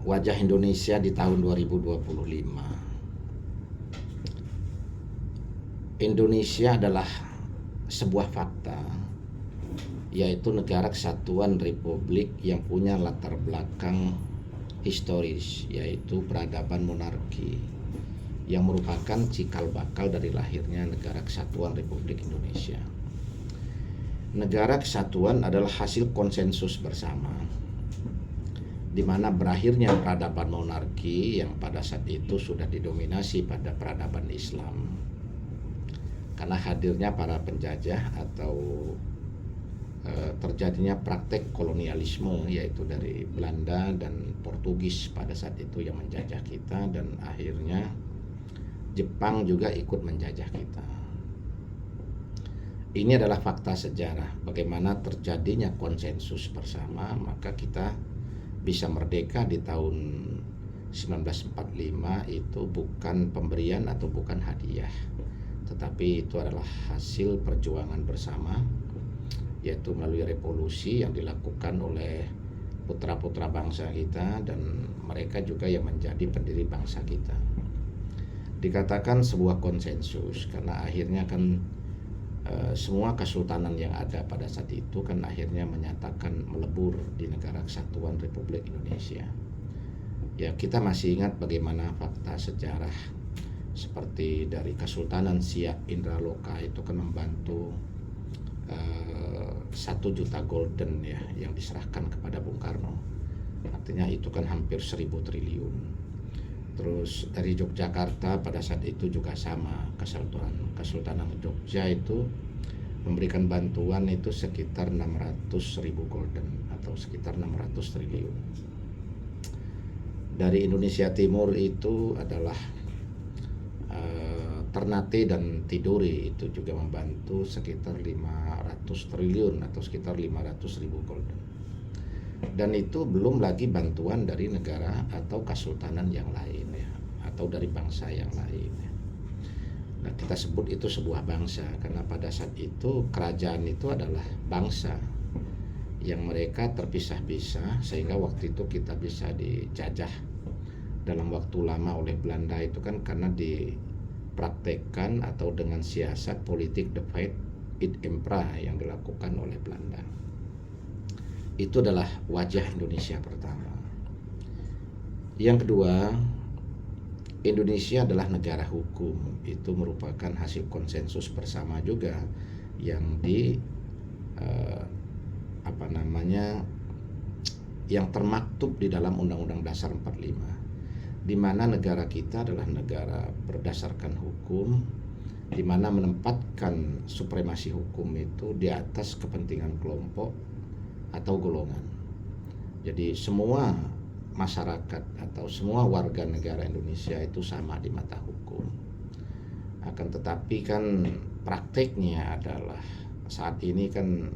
wajah Indonesia di tahun 2025. Indonesia adalah sebuah fakta, yaitu negara kesatuan republik yang punya latar belakang historis, yaitu peradaban monarki, yang merupakan cikal bakal dari lahirnya negara kesatuan Republik Indonesia. Negara kesatuan adalah hasil konsensus bersama, di mana berakhirnya peradaban monarki yang pada saat itu sudah didominasi pada peradaban Islam, karena hadirnya para penjajah atau terjadinya praktek kolonialisme, yaitu dari Belanda dan Portugis pada saat itu yang menjajah kita, dan akhirnya Jepang juga ikut menjajah kita. Ini adalah fakta sejarah bagaimana terjadinya konsensus bersama, maka kita bisa merdeka di tahun 1945 itu bukan pemberian atau bukan hadiah, tetapi itu adalah hasil perjuangan bersama, yaitu melalui revolusi yang dilakukan oleh putra-putra bangsa kita, dan mereka juga yang menjadi pendiri bangsa kita. Dikatakan sebuah konsensus karena akhirnya kan semua kesultanan yang ada pada saat itu kan akhirnya menyatakan melebur di negara kesatuan Republik Indonesia. Ya, kita masih ingat bagaimana fakta sejarah seperti dari Kesultanan Siak Indraloka itu kan membantu 1 juta golden ya yang diserahkan kepada Bung Karno, artinya itu kan hampir 1.000 triliun. Terus dari Yogyakarta pada saat itu juga sama, Kesultanan Jogja itu memberikan bantuan itu sekitar 600.000 golden atau sekitar 600 triliun. Dari Indonesia Timur itu adalah Ternate dan Tidore itu juga membantu sekitar 500 triliun atau sekitar 500.000 golden. Dan itu belum lagi bantuan dari negara atau kesultanan yang lain ya, atau dari bangsa yang lain ya. Nah, kita sebut itu sebuah bangsa karena pada saat itu kerajaan itu adalah bangsa yang mereka terpisah-pisah, sehingga waktu itu kita bisa dijajah dalam waktu lama oleh Belanda itu kan karena dipraktekkan atau dengan siasat politik divide et impera yang dilakukan oleh Belanda. Itu adalah wajah Indonesia pertama. Yang kedua, Indonesia adalah negara hukum. Itu merupakan hasil konsensus bersama juga yang yang termaktub di dalam Undang-Undang Dasar 45, di mana negara kita adalah negara berdasarkan hukum, di mana menempatkan supremasi hukum itu di atas kepentingan kelompok atau golongan. Jadi semua masyarakat atau semua warga negara Indonesia itu sama di mata hukum. Akan tetapi kan prakteknya adalah saat ini kan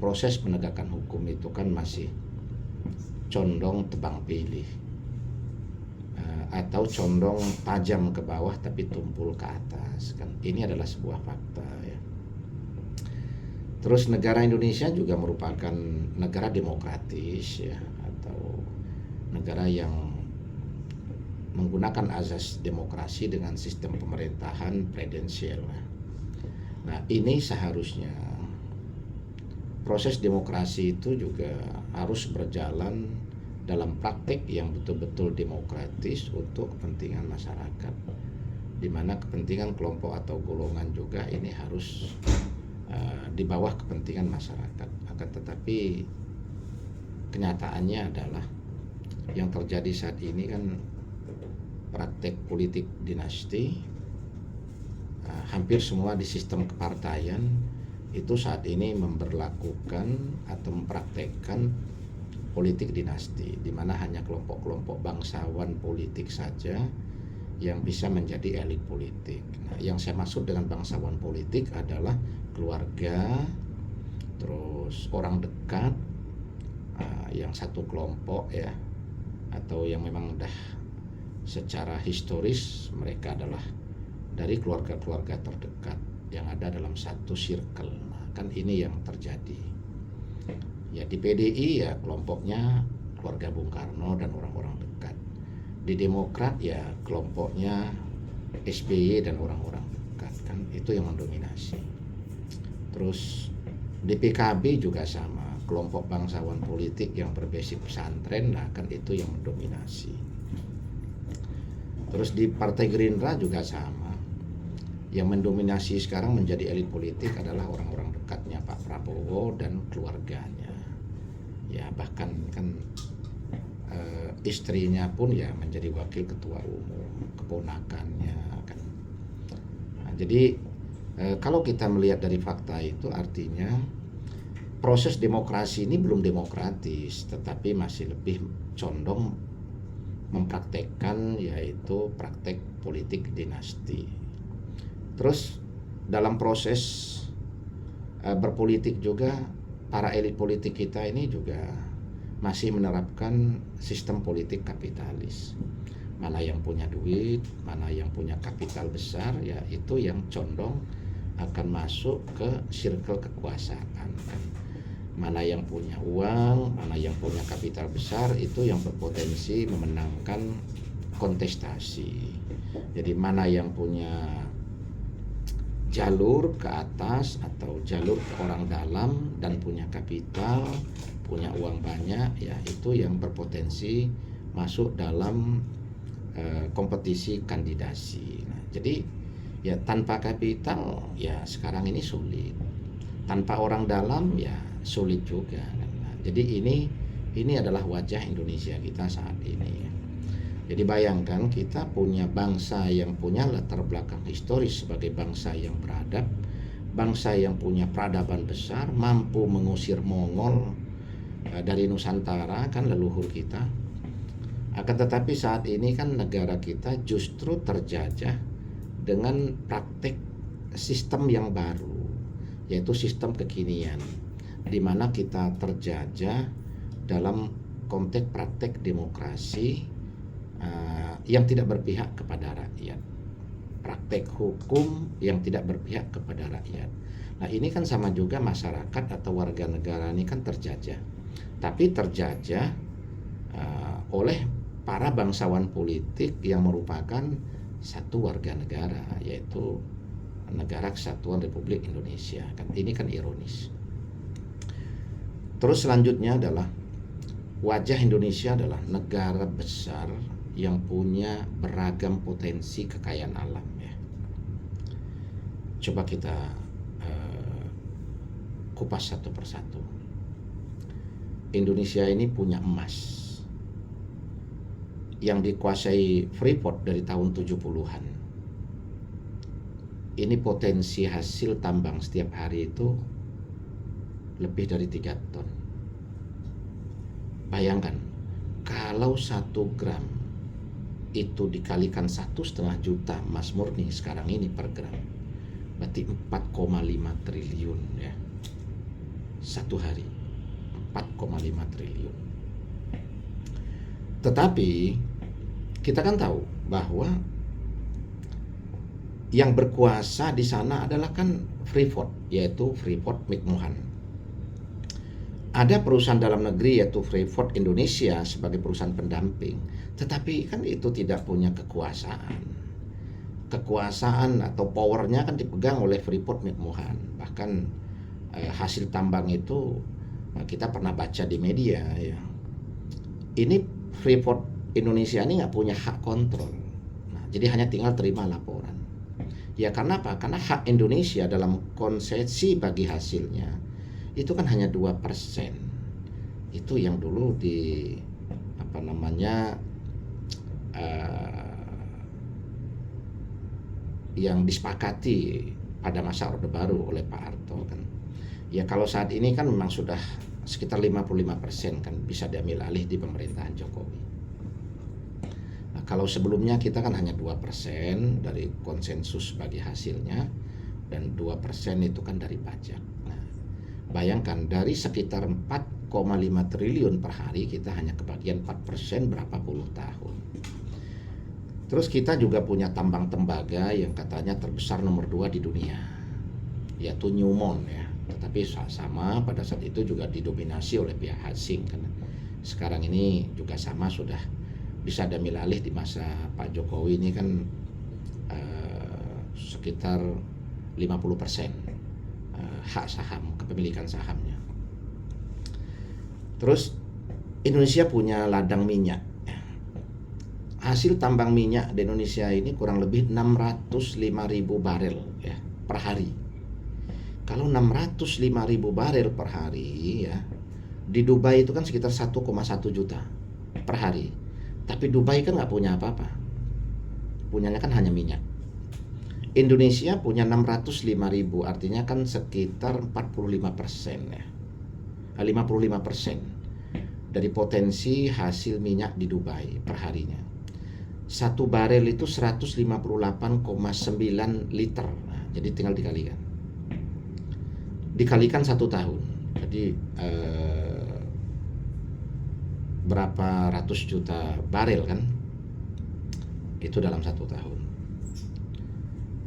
proses penegakan hukum itu kan masih condong tebang pilih atau condong tajam ke bawah tapi tumpul ke atas kan. Ini adalah sebuah fakta ya. Terus negara Indonesia juga merupakan negara demokratis ya, atau negara yang menggunakan azas demokrasi dengan sistem pemerintahan presidensial. Nah, ini seharusnya proses demokrasi itu juga harus berjalan dalam praktek yang betul-betul demokratis untuk kepentingan masyarakat, di mana kepentingan kelompok atau golongan juga ini harus di bawah kepentingan masyarakat. Akan tetapi kenyataannya adalah yang terjadi saat ini kan praktek politik dinasti, hampir semua di sistem kepartaian itu saat ini memberlakukan atau mempraktekkan politik dinasti, di mana hanya kelompok-kelompok bangsawan politik saja yang bisa menjadi elit politik. Nah, yang saya maksud dengan bangsawan politik adalah keluarga, terus orang dekat, yang satu kelompok ya, atau yang memang udah secara historis mereka adalah dari keluarga-keluarga terdekat yang ada dalam satu circle. Nah, kan ini yang terjadi. Ya di PDI ya kelompoknya keluarga Bung Karno dan orang-orang dekat. Di Demokrat ya kelompoknya SBY dan orang-orang dekat, kan itu yang mendominasi. Terus di PKB juga sama, kelompok bangsawan politik yang berbasis pesantren, nah kan itu yang mendominasi. Terus di Partai Gerindra juga sama, yang mendominasi sekarang menjadi elit politik adalah orang-orang dekatnya Pak Prabowo dan keluarganya. Ya bahkan kan istrinya pun ya menjadi wakil ketua umum, keponakannya kan. Nah, jadi kalau kita melihat dari fakta itu artinya proses demokrasi ini belum demokratis, tetapi masih lebih condong mempraktekkan yaitu praktek politik dinasti. Terus dalam proses berpolitik juga para elit politik kita ini juga masih menerapkan sistem politik kapitalis. Mana yang punya duit, mana yang punya kapital besar, ya itu yang condong akan masuk ke circle kekuasaan kan. Mana yang punya uang, mana yang punya kapital besar, itu yang berpotensi memenangkan kontestasi. Jadi mana yang punya jalur ke atas atau jalur ke orang dalam dan punya kapital, punya uang banyak, ya itu yang berpotensi masuk dalam kompetisi kandidasi. Nah, jadi ya tanpa kapital ya sekarang ini sulit, tanpa orang dalam ya sulit juga. Nah, jadi ini adalah wajah Indonesia kita saat ini. Jadi bayangkan kita punya bangsa yang punya latar belakang historis sebagai bangsa yang beradab, bangsa yang punya peradaban besar, mampu mengusir Mongol dari Nusantara kan leluhur kita. Akan tetapi saat ini kan negara kita justru terjajah dengan praktek sistem yang baru, yaitu sistem kekinian, di mana kita terjajah dalam konteks praktek demokrasi yang tidak berpihak kepada rakyat, praktek hukum yang tidak berpihak kepada rakyat. Nah ini kan sama juga masyarakat atau warga negara ini kan terjajah, tapi terjajah oleh para bangsawan politik yang merupakan satu warga negara, yaitu Negara Kesatuan Republik Indonesia. Kan ini kan ironis. Terus selanjutnya adalah wajah Indonesia adalah negara besar yang punya beragam potensi kekayaan alam ya. Coba kita kupas satu persatu. Indonesia ini punya emas yang dikuasai Freeport dari tahun 70-an. Ini potensi hasil tambang setiap hari itu lebih dari 3 ton. Bayangkan kalau 1 gram itu dikalikan 1,5 juta emas murni sekarang ini per gram, berarti 4,5 triliun ya. Satu hari 4,5 triliun. Tetapi kita kan tahu bahwa yang berkuasa di sana adalah kan Freeport, yaitu Freeport McMoran. Ada perusahaan dalam negeri yaitu Freeport Indonesia sebagai perusahaan pendamping, tetapi kan itu tidak punya kekuasaan. Kekuasaan atau powernya kan dipegang oleh Freeport McMoran. Bahkan hasil tambang itu kita pernah baca di media ya. Ini Freeport Indonesia ini nggak punya hak kontrol. Nah, jadi hanya tinggal terima laporan. Ya karena apa? Karena hak Indonesia dalam konsesi bagi hasilnya itu kan hanya 2%. Itu yang dulu di yang disepakati pada masa Orde Baru oleh Pak Harto kan. Ya kalau saat ini kan memang sudah sekitar 55% kan bisa diambil alih di pemerintahan Jokowi. Nah, kalau sebelumnya kita kan hanya 2% dari konsensus bagi hasilnya dan 2% itu kan dari pajak. Nah, bayangkan dari sekitar 4,5 triliun per hari kita hanya kebagian 4% berapa puluh tahun. Terus kita juga punya tambang tembaga yang katanya terbesar nomor 2 di dunia, yaitu Newmont ya. Tetapi sama pada saat itu juga didominasi oleh pihak asing kan. Sekarang ini juga sama, sudah bisa diambil alih di masa Pak Jokowi ini kan sekitar 50% hak saham, kepemilikan sahamnya. Terus Indonesia punya ladang minyak. Hasil tambang minyak di Indonesia ini kurang lebih 605.000 barel ya per hari. Kalau 605.000 barel per hari ya, di Dubai itu kan sekitar 1,1 juta per hari. Tapi Dubai kan nggak punya apa-apa, punyanya kan hanya minyak. Indonesia punya 605.000, artinya kan sekitar 45% ya, 55% dari potensi hasil minyak di Dubai per harinya. Satu barel itu 158,9 liter. Nah, jadi tinggal dikalikan 1 tahun. Jadi berapa ratus juta barel kan? Itu dalam 1 tahun.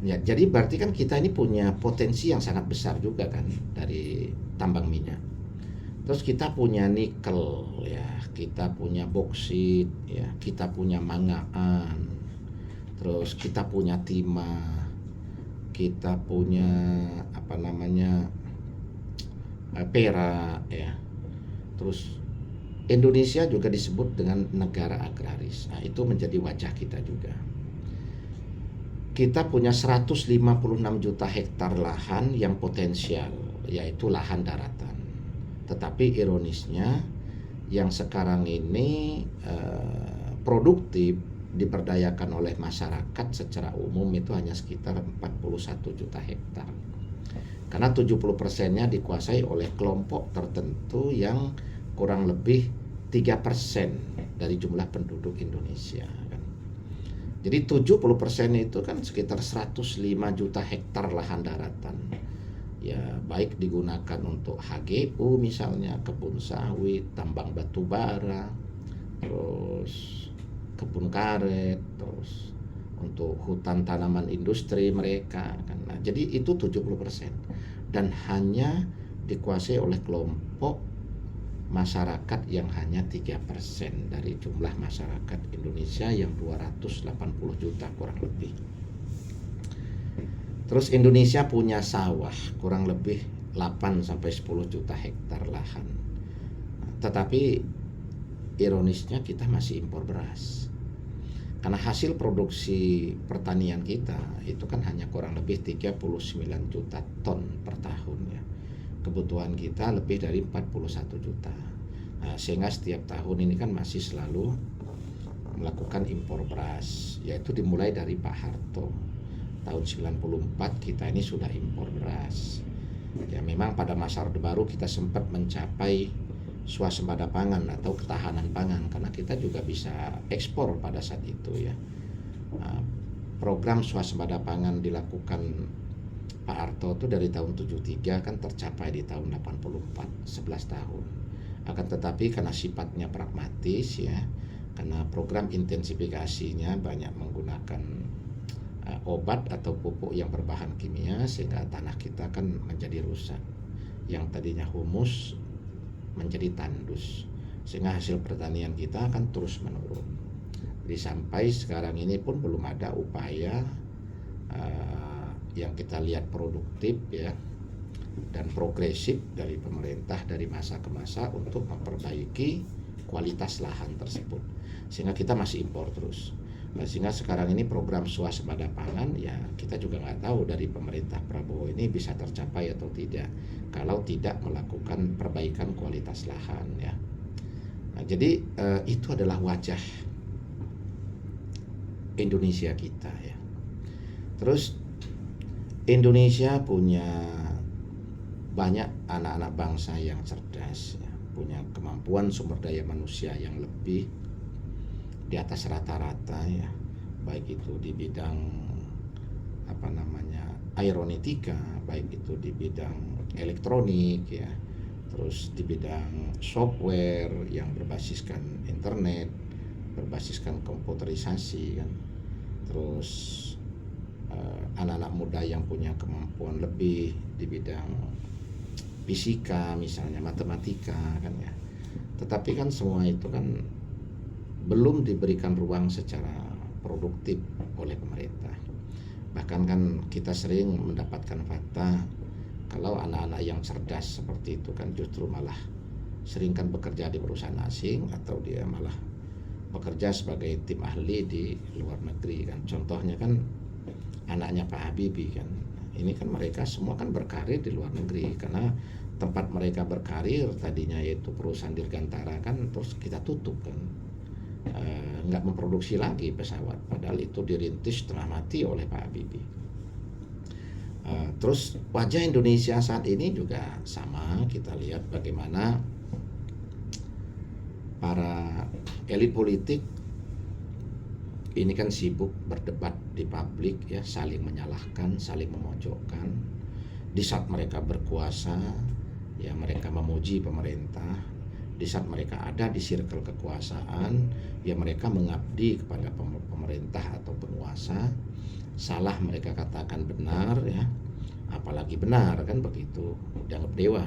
Ya, jadi berarti kan kita ini punya potensi yang sangat besar juga kan dari tambang minyak. Terus kita punya nikel ya, kita punya boksit ya, kita punya mangaan, terus kita punya timah, kita punya apa namanya perak ya. Terus Indonesia juga disebut dengan negara agraris. Nah, itu menjadi wajah kita juga. Kita punya 156 juta hektar lahan yang potensial, yaitu lahan daratan. Tetapi ironisnya yang sekarang ini produktif diberdayakan oleh masyarakat secara umum itu hanya sekitar 41 juta hektar. Karena 70%-nya dikuasai oleh kelompok tertentu yang kurang lebih 3% dari jumlah penduduk Indonesia kan. Jadi 70% itu kan sekitar 105 juta hektar lahan daratan. Ya, baik digunakan untuk HGU misalnya, kebun sawit, tambang batu bara, terus kebun karet, terus untuk hutan tanaman industri mereka kan. Nah, jadi itu 70% dan hanya dikuasai oleh kelompok masyarakat yang hanya 3% dari jumlah masyarakat Indonesia yang 280 juta kurang lebih. Terus Indonesia punya sawah kurang lebih 8-10 juta hektar lahan. Tetapi ironisnya kita masih impor beras. Karena hasil produksi pertanian kita itu kan hanya kurang lebih 39 juta ton per tahun ya. Kebutuhan kita lebih dari 41 juta. Nah, sehingga setiap tahun ini kan masih selalu melakukan impor beras, yaitu dimulai dari Pak Harto. Tahun 94 kita ini sudah impor beras. Ya, memang pada masa Orde Baru kita sempat mencapai swasembada pangan atau ketahanan pangan karena kita juga bisa ekspor pada saat itu ya. Program swasembada pangan dilakukan Pak Harto itu dari tahun 73 kan tercapai di tahun 84, 11 tahun. Akan tetapi karena sifatnya pragmatis ya, karena program intensifikasinya banyak menggunakan obat atau pupuk yang berbahan kimia, sehingga tanah kita kan menjadi rusak. Yang tadinya humus menjadi tandus, sehingga hasil pertanian kita akan terus menurun. Jadi sampai sekarang ini pun belum ada upaya yang kita lihat produktif ya dan progresif dari pemerintah dari masa ke masa untuk memperbaiki kualitas lahan tersebut, sehingga kita masih impor terus. Nah, sehingga sekarang ini program swasembada pangan ya kita juga nggak tahu dari pemerintah Prabowo ini bisa tercapai atau tidak kalau tidak melakukan perbaikan kualitas lahan ya. Nah, jadi itu adalah wajah Indonesia kita ya. Terus Indonesia punya banyak anak-anak bangsa yang cerdas ya, punya kemampuan sumber daya manusia yang lebih di atas rata-rata ya, baik itu di bidang apa namanya aeronautika, baik itu di bidang elektronik ya, terus di bidang software yang berbasiskan internet, berbasiskan komputerisasi kan, terus anak-anak muda yang punya kemampuan lebih di bidang fisika misalnya, matematika kan ya. Tetapi kan semua itu kan belum diberikan ruang secara produktif oleh pemerintah. Bahkan kan kita sering mendapatkan fakta kalau anak-anak yang cerdas seperti itu kan justru malah sering kan bekerja di perusahaan asing atau dia malah bekerja sebagai tim ahli di luar negeri kan. Contohnya kan anaknya Pak Habibie kan. Ini kan mereka semua kan berkarir di luar negeri karena tempat mereka berkarir tadinya yaitu perusahaan Dirgantara kan terus kita tutup kan. Nggak memproduksi lagi pesawat padahal itu dirintis setengah mati oleh Pak Habibie. Terus wajah Indonesia saat ini juga sama, kita lihat bagaimana para elit politik ini kan sibuk berdebat di publik ya, saling menyalahkan, saling memojokkan. Di saat mereka berkuasa ya mereka memuji pemerintah, di saat mereka ada di circle kekuasaan ya mereka mengabdi kepada pemerintah atau penguasa. Salah mereka katakan benar ya, apalagi benar kan begitu, dianggap dewa.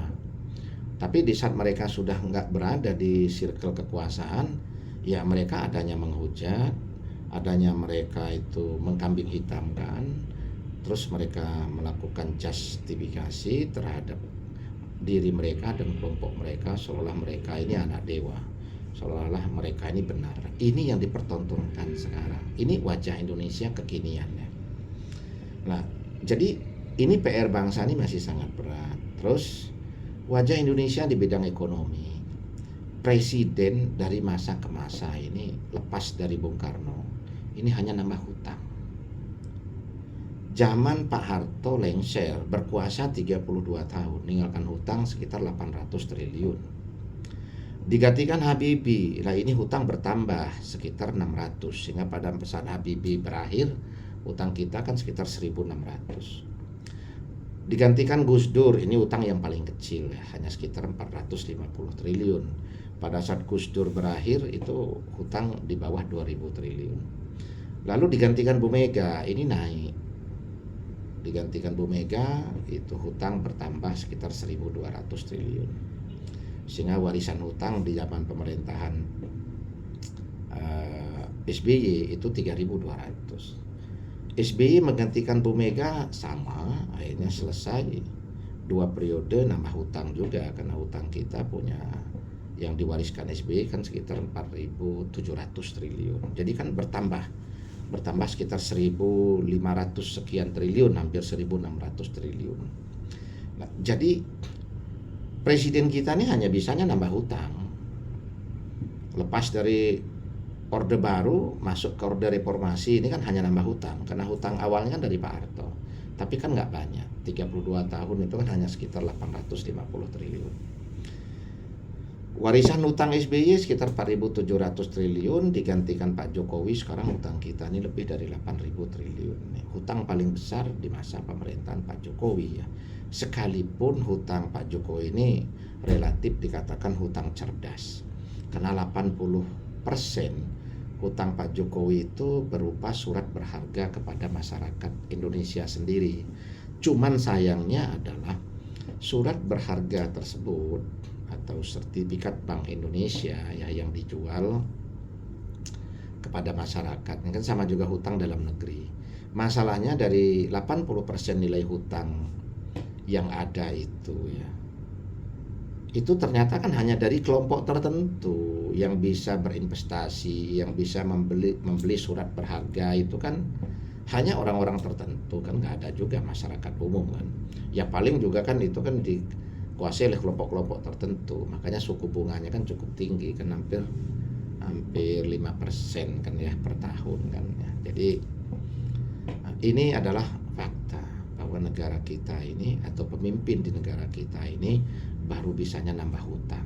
Tapi di saat mereka sudah nggak berada di circle kekuasaan ya mereka adanya menghujat, adanya mereka itu mengkambing hitamkan, terus mereka melakukan justifikasi terhadap diri mereka dan kelompok mereka seolah mereka ini anak dewa, seolah-olah mereka ini benar. Ini yang dipertontonkan sekarang. Ini wajah Indonesia kekinian ya. Nah, jadi ini PR bangsa ini masih sangat berat. Terus wajah Indonesia di bidang ekonomi. Presiden dari masa ke masa ini lepas dari Bung Karno, ini hanya nambah hutang. Zaman Pak Harto lengser, berkuasa 32 tahun, meninggalkan hutang sekitar 800 triliun. Digantikan Habibie, lah ini hutang bertambah sekitar 600, sehingga pada saat Habibie berakhir, hutang kita kan sekitar 1.600. Digantikan Gus Dur, ini hutang yang paling kecil ya, hanya sekitar 450 triliun. Pada saat Gus Dur berakhir itu hutang di bawah 2.000 triliun. Lalu digantikan Bu Mega, ini naik. Digantikan Bu Mega itu hutang bertambah sekitar 1.200 triliun. Sehingga warisan hutang di zaman pemerintahan SBY itu 3.200. SBY menggantikan Bu Mega sama, akhirnya selesai 2 periode nambah hutang juga karena hutang kita punya yang diwariskan SBY kan sekitar 4.700 triliun. Jadi kan bertambah sekitar 1.500 sekian triliun, hampir 1.600 triliun. Nah, jadi presiden kita ini hanya bisanya nambah hutang. Lepas dari Orde Baru masuk ke Orde Reformasi ini kan hanya nambah hutang karena hutang awalnya kan dari Pak Harto. Tapi kan nggak banyak, 32 tahun itu kan hanya sekitar 850 triliun. Warisan hutang SBY sekitar 4.700 triliun, digantikan Pak Jokowi, sekarang hutang kita ini lebih dari 8.000 triliun. Hutang paling besar di masa pemerintahan Pak Jokowi ya. Sekalipun hutang Pak Jokowi ini relatif dikatakan hutang cerdas. Karena 80% hutang Pak Jokowi itu berupa surat berharga kepada masyarakat Indonesia sendiri. Cuman sayangnya adalah surat berharga tersebut atau sertifikat Bank Indonesia ya yang dijual kepada masyarakat ini kan sama juga hutang dalam negeri. Masalahnya dari 80% nilai hutang yang ada itu ya, itu ternyata kan hanya dari kelompok tertentu yang bisa berinvestasi, yang bisa membeli surat berharga itu kan hanya orang-orang tertentu kan, nggak ada juga masyarakat umum kan. Ya paling juga kan itu kan dikuasai oleh kelompok-kelompok tertentu, makanya suku bunganya kan cukup tinggi kan, hampir 5% kan ya per tahun kan ya. Jadi ini adalah fakta bahwa negara kita ini atau pemimpin di negara kita ini baru bisanya nambah hutang.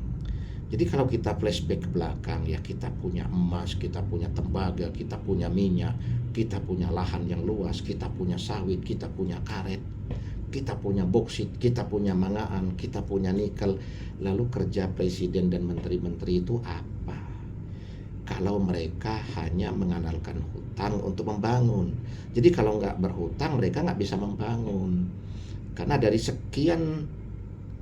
Jadi kalau kita flashback ke belakang ya, kita punya emas, kita punya tembaga, kita punya minyak, kita punya lahan yang luas, kita punya sawit, kita punya karet, kita punya boksit, kita punya mangaan, kita punya nikel. Lalu kerja presiden dan menteri-menteri itu apa? Kalau mereka hanya mengandalkan hutang untuk membangun. Jadi kalau nggak berhutang mereka nggak bisa membangun. Karena dari sekian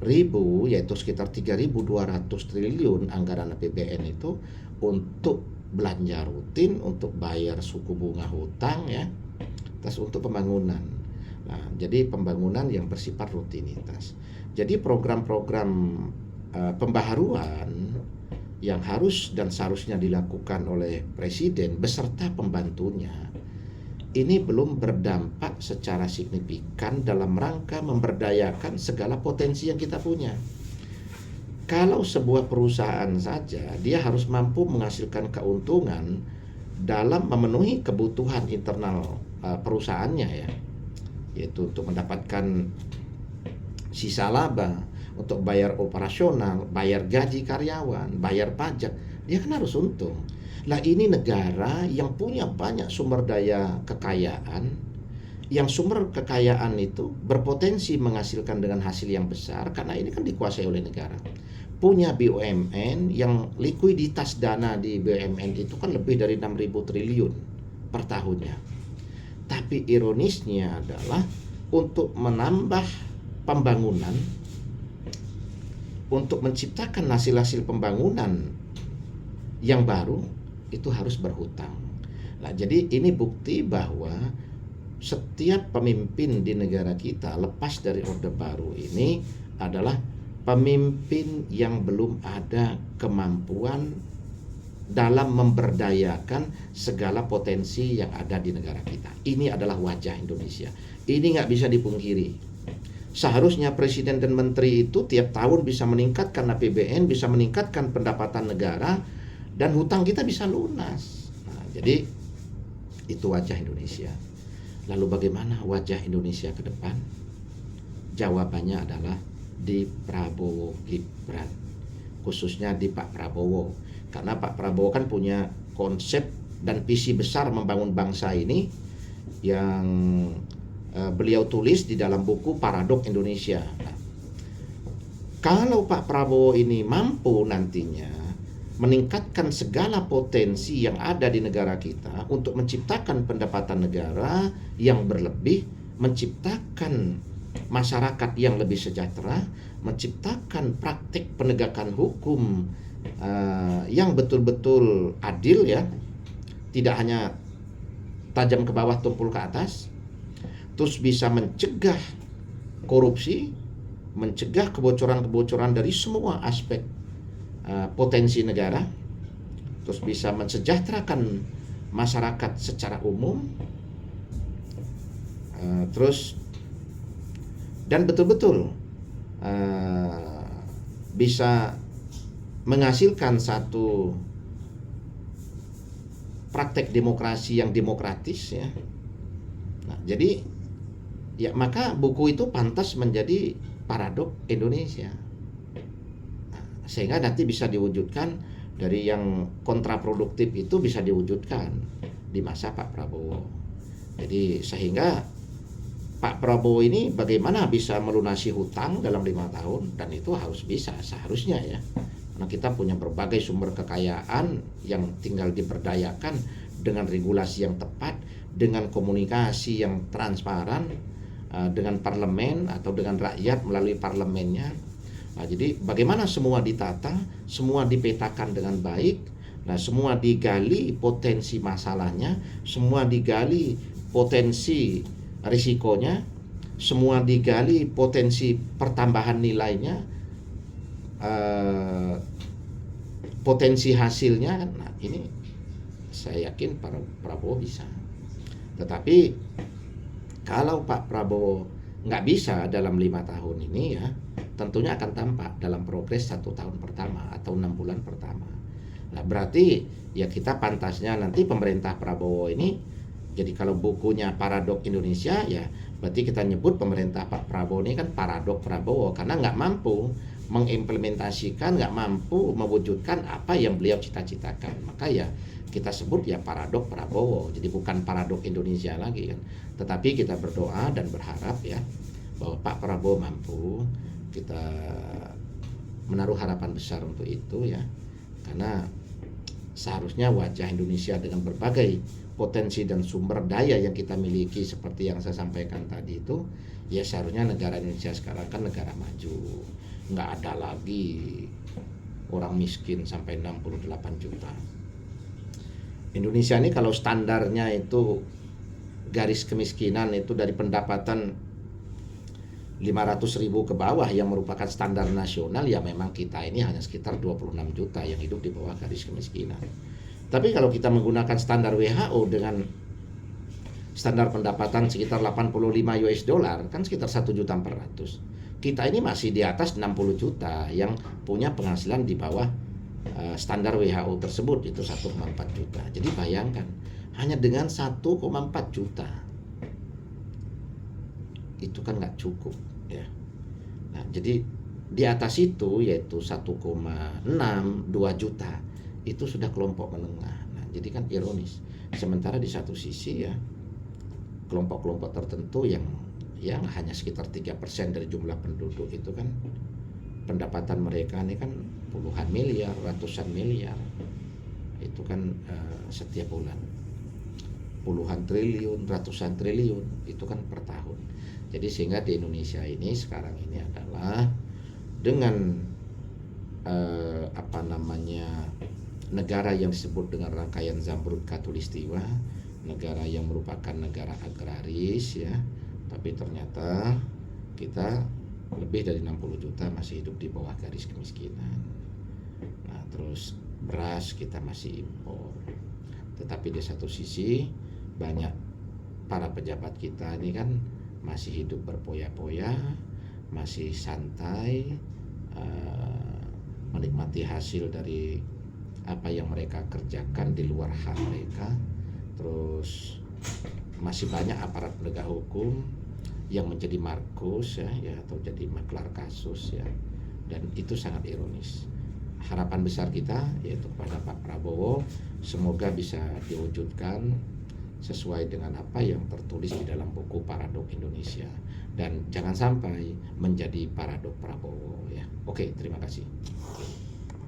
ribu, yaitu sekitar 3.200 triliun anggaran APBN itu untuk belanja rutin, untuk bayar suku bunga hutang ya, terus untuk pembangunan. Nah, jadi pembangunan yang bersifat rutinitas. Jadi program-program pembaharuan yang harus dan seharusnya dilakukan oleh Presiden beserta pembantunya ini belum berdampak secara signifikan dalam rangka memberdayakan segala potensi yang kita punya. Kalau sebuah perusahaan saja dia harus mampu menghasilkan keuntungan dalam memenuhi kebutuhan internal perusahaannya ya, yaitu untuk mendapatkan sisa laba, untuk bayar operasional, bayar gaji karyawan, bayar pajak, dia kan harus untung. Lah ini negara yang punya banyak sumber daya kekayaan, yang sumber kekayaan itu berpotensi menghasilkan dengan hasil yang besar karena ini kan dikuasai oleh negara. Punya BUMN yang likuiditas dana di BUMN itu kan lebih dari 6.000 triliun per tahunnya. Tapi ironisnya adalah untuk menambah pembangunan, untuk menciptakan hasil-hasil pembangunan yang baru itu harus berhutang. Nah, jadi ini bukti bahwa setiap pemimpin di negara kita lepas dari Orde Baru ini adalah pemimpin yang belum ada kemampuan dalam memberdayakan segala potensi yang ada di negara kita. Ini adalah wajah Indonesia. Ini nggak bisa dipungkiri. Seharusnya presiden dan menteri itu tiap tahun bisa meningkatkan APBN, bisa meningkatkan pendapatan negara, dan hutang kita bisa lunas. Nah, jadi itu wajah Indonesia. Lalu bagaimana wajah Indonesia ke depan? Jawabannya adalah di Prabowo Gibran, khususnya di Pak Prabowo. Karena Pak Prabowo kan punya konsep dan visi besar membangun bangsa ini yang beliau tulis di dalam buku Paradok Indonesia. Nah, kalau Pak Prabowo ini mampu nantinya meningkatkan segala potensi yang ada di negara kita untuk menciptakan pendapatan negara yang berlebih, menciptakan masyarakat yang lebih sejahtera, menciptakan praktik penegakan hukum yang betul-betul adil ya, tidak hanya tajam ke bawah tumpul ke atas, terus bisa mencegah korupsi, mencegah kebocoran-kebocoran dari semua aspek potensi negara, terus bisa mensejahterakan masyarakat secara umum, terus dan betul-betul bisa menghasilkan satu praktek demokrasi yang demokratis ya. Nah, jadi ya maka buku itu pantas menjadi Paradok Indonesia. Nah, sehingga nanti bisa diwujudkan dari yang kontraproduktif itu bisa diwujudkan di masa Pak Prabowo. Jadi sehingga Pak Prabowo ini bagaimana bisa melunasi hutang dalam 5 tahun, dan itu harus bisa seharusnya ya. Karena kita punya berbagai sumber kekayaan yang tinggal diberdayakan dengan regulasi yang tepat, dengan komunikasi yang transparan dengan parlemen atau dengan rakyat melalui parlemennya. Nah, jadi bagaimana semua ditata, semua dipetakan dengan baik, nah semua digali potensi masalahnya, semua digali potensi risikonya, semua digali potensi pertambahan nilainya, potensi hasilnya. Nah, ini saya yakin Pak Prabowo bisa. Tetapi kalau Pak Prabowo nggak bisa dalam 5 tahun ini ya, tentunya akan tampak dalam progres 1 tahun pertama atau 6 bulan pertama. Nah, berarti ya kita pantasnya nanti pemerintah Prabowo ini, jadi kalau bukunya Paradok Indonesia ya berarti kita nyebut pemerintah Pak Prabowo ini kan Paradok Prabowo, karena nggak mampu mengimplementasikan, nggak mampu mewujudkan apa yang beliau cita-citakan. Maka ya kita sebut ya Paradok Prabowo, jadi bukan Paradok Indonesia lagi kan. Tetapi kita berdoa dan berharap ya bahwa Pak Prabowo mampu, kita menaruh harapan besar untuk itu ya, karena Seharusnya wajah Indonesia dengan berbagai potensi dan sumber daya yang kita miliki seperti yang saya sampaikan tadi itu, ya seharusnya negara Indonesia sekarang kan negara maju, nggak ada lagi orang miskin sampai 68 juta. Indonesia ini kalau standarnya itu garis kemiskinan itu dari pendapatan 500.000 ke bawah yang merupakan standar nasional, ya memang kita ini hanya sekitar 26 juta yang hidup di bawah garis kemiskinan. Tapi kalau kita menggunakan standar WHO dengan standar pendapatan sekitar 85 US dollar, kan sekitar 1.400.000. Kita ini masih di atas 60 juta yang punya penghasilan di bawah standar WHO tersebut, itu 1,4 juta. Jadi bayangkan, hanya dengan 1,4 juta itu kan nggak cukup ya. Nah, jadi di atas itu yaitu 1,6-2 juta itu sudah kelompok menengah. Nah, jadi kan ironis. Sementara di satu sisi ya kelompok-kelompok tertentu yang hanya sekitar 3% dari jumlah penduduk itu kan pendapatan mereka ini kan puluhan miliar, ratusan miliar. Itu kan setiap bulan. Puluhan triliun, ratusan triliun itu kan per tahun. Jadi sehingga di Indonesia ini sekarang ini adalah dengan negara yang disebut dengan rangkaian Zamrud Khatulistiwa, negara yang merupakan negara agraris ya, tapi ternyata kita lebih dari 60 juta masih hidup di bawah garis kemiskinan. Nah, terus beras kita masih impor. Tetapi di satu sisi banyak para pejabat kita ini kan masih hidup berpoya-poya, masih santai, menikmati hasil dari apa yang mereka kerjakan di luar hak mereka. Terus masih banyak aparat penegak hukum yang menjadi markus ya atau jadi maklar kasus ya, dan itu sangat ironis. Harapan besar kita yaitu kepada Pak Prabowo, semoga bisa diwujudkan sesuai dengan apa yang tertulis di dalam buku Paradok Indonesia, dan jangan sampai menjadi Paradok Prabowo ya. Oke, terima kasih.